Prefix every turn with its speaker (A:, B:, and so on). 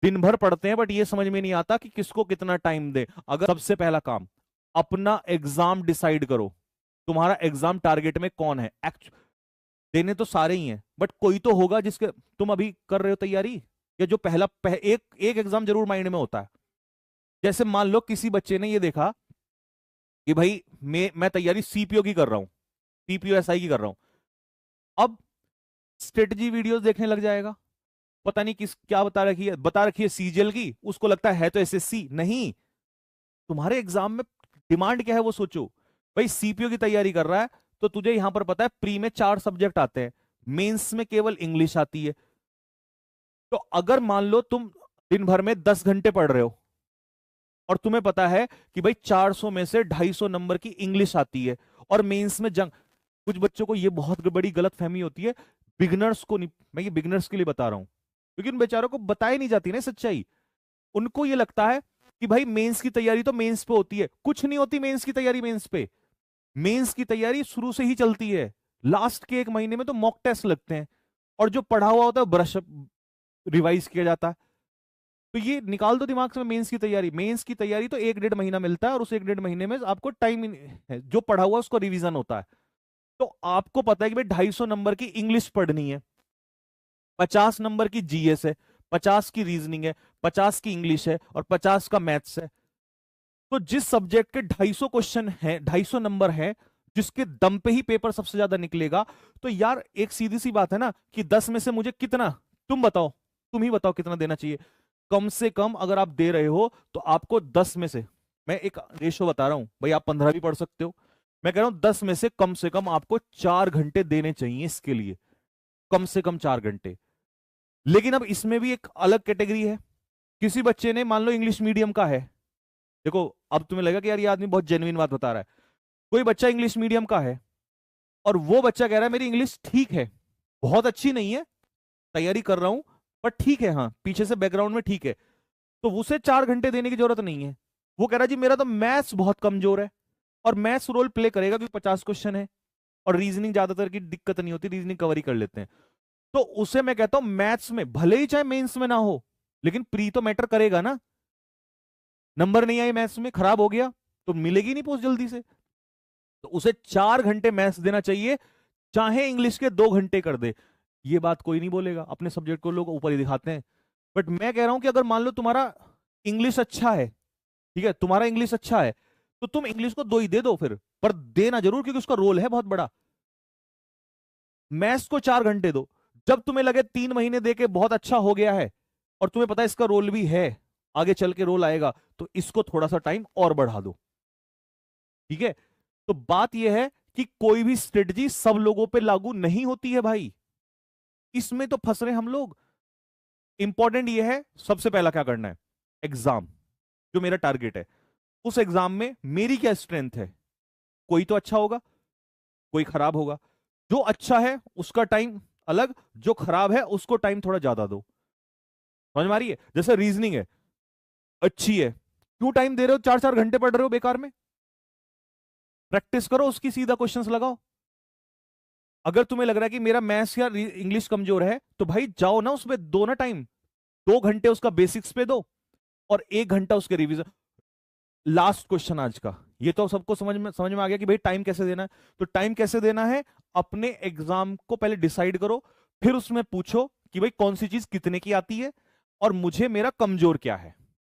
A: दिन भर पढ़ते हैं बट ये समझ में नहीं आता कि किसको कितना टाइम दे। अगर सबसे पहला काम, अपना एग्जाम डिसाइड करो। तुम्हारा एग्जाम टारगेट में कौन है? देने तो सारे ही हैं बट कोई तो होगा जिसके तुम अभी कर रहे हो तैयारी, या जो एक एक एग्जाम जरूर माइंड में होता है। जैसे मान लो किसी बच्चे ने ये देखा कि भाई मैं तैयारी सीपीओ की कर रहा हूं, पीपीओ एसआई की कर रहा हूं। अब स्ट्रेटजी वीडियोस देखने लग जाएगा, पता नहीं किस क्या बता रखी है सीजीएल की, उसको लगता है तो एसएससी नहीं। तुम्हारे एग्जाम में डिमांड क्या है वो सोचो। भाई सीपीओ की तैयारी कर रहा है तो तुझे यहां पर पता है प्री में 4 सब्जेक्ट आते हैं, मेंस में केवल इंग्लिश आती है। तो अगर मान लो तुम दिन भर में 10 घंटे पढ़ रहे हो और तुम्हें पता है कि भाई 400 में से 250 नंबर की इंग्लिश आती है और मेंस में जंग, कुछ बच्चों को ये बहुत बड़ी गलत फहमी होती है, बिगनर्स को नहीं, मैं ये बिगनर्स के लिए बता रहा हूं क्योंकि उन बेचारों को बताई नहीं जाती ना सच्चाई। उनको ये लगता है कि भाई मेंस की तैयारी तो मेंस पे होती है, कुछ नहीं होती मेंस की तैयारी मेंस पे। मेंस की तैयारी शुरू से ही चलती है, लास्ट के 1 महीने में तो मॉक टेस्ट लगते हैं और जो पढ़ा हुआ होता है ब्रश रिवाइज किया जाता है। तो ये निकाल दो दिमाग से, मेंस की तैयारी, मेंस की तैयारी तो 1 डेढ़ महीना मिलता है और उस 1 डेढ़ महीने में आपको टाइम है, जो पढ़ा हुआ उसको रिवीजन होता है। तो आपको पता है कि भाई 250 नंबर की इंग्लिश पढ़नी है, 50 नंबर की जीएस है, 50 की रीजनिंग है, 50 की इंग्लिश है और 50 का मैथ्स है। तो जिस सब्जेक्ट के 250 क्वेश्चन है, 250 नंबर है, जिसके दम पे ही पेपर सबसे ज्यादा निकलेगा, तो यार एक सीधी सी बात है ना कि 10 में से मुझे कितना, तुम बताओ, तुम ही बताओ कितना देना चाहिए। कम से कम अगर आप दे रहे हो तो आपको 10 में से, मैं एक रेशो बता रहा हूं भाई, आप 15 भी पढ़ सकते हो, मैं कह रहा हूं 10 में से कम आपको 4 घंटे देने चाहिए इसके लिए, कम से कम 4 घंटे। लेकिन अब इसमें भी एक अलग कैटेगरी है। किसी बच्चे ने मान लो इंग्लिश मीडियम का है, देखो अब तुम्हें लगेगा कि यार ये आदमी बहुत जेन्युइन बात बता रहा है। कोई बच्चा इंग्लिश मीडियम का है और वो बच्चा कह रहा है मेरी इंग्लिश ठीक है, बहुत अच्छी नहीं है, तैयारी कर रहा हूं पर ठीक है, हाँ पीछे से बैकग्राउंड में ठीक है, तो उसे 4 घंटे देने की जरूरत नहीं है। वो कह रहा है जी मेरा तो मैथ्स बहुत कमजोर है, और मैथ्स रोल प्ले करेगा क्योंकि 50 क्वेश्चन है और रीजनिंग ज्यादातर की दिक्कत नहीं होती, रीजनिंग कवर ही कर लेते हैं। तो उसे मैं कहता हूं मैथ्स में भले ही चाहे मेंस में ना हो, लेकिन प्री तो मैटर करेगा ना। नंबर नहीं आए मैथ्स में, खराब हो गया तो मिलेगी नहीं पोस्ट जल्दी से। तो उसे 4 घंटे मैथ्स देना चाहिए, चाहे इंग्लिश के 2 घंटे कर दे। ये बात कोई नहीं बोलेगा, अपने सब्जेक्ट को लोग ऊपर ही दिखाते हैं। बट मैं कह रहा हूं कि अगर मान लो तुम्हारा इंग्लिश अच्छा है, ठीक है, तुम्हारा इंग्लिश अच्छा है, तो तुम इंग्लिश को 2 ही दे दो फिर, पर देना जरूर क्योंकि उसका रोल है बहुत बड़ा। मैथ्स को 4 घंटे दो, जब तुम्हें लगे 3 महीने दे के बहुत अच्छा हो गया है और तुम्हें पता है इसका रोल भी है, आगे चल के रोल आएगा, तो इसको थोड़ा सा टाइम और बढ़ा दो। ठीक है, तो बात यह है कि कोई भी स्ट्रेटजी सब लोगों पे लागू नहीं होती है भाई, इसमें तो फंस रहे हम लोग। इंपॉर्टेंट यह है सबसे पहला क्या करना है, एग्जाम, जो मेरा टारगेट है, उस एग्जाम में मेरी क्या स्ट्रेंथ है। कोई तो अच्छा होगा, कोई खराब होगा, जो अच्छा है उसका टाइम अलग, जो खराब है उसको टाइम थोड़ा ज्यादा दो। समझ में आ रही है? जैसे रीजनिंग है, अच्छी है, क्यों टाइम दे रहे हो, 4 4 घंटे पढ़ रहे हो बेकार में, प्रैक्टिस करो उसकी, सीधा क्वेश्चंस लगाओ। अगर तुम्हें लग रहा है कि मेरा मैथ्स या इंग्लिश कमजोर है तो भाई जाओ ना उसमें दो ना टाइम, 2 घंटे उसका बेसिक्स पे दो और 1 घंटा उसके रिवीजन। लास्ट क्वेश्चन आज का, ये तो सबको समझ में आ गया कि भाई टाइम कैसे देना है। तो टाइम कैसे देना है, अपने एग्जाम को पहले डिसाइड करो, फिर उसमें पूछो कि भाई कौन सी चीज कितने की आती है और मुझे मेरा कमजोर क्या है।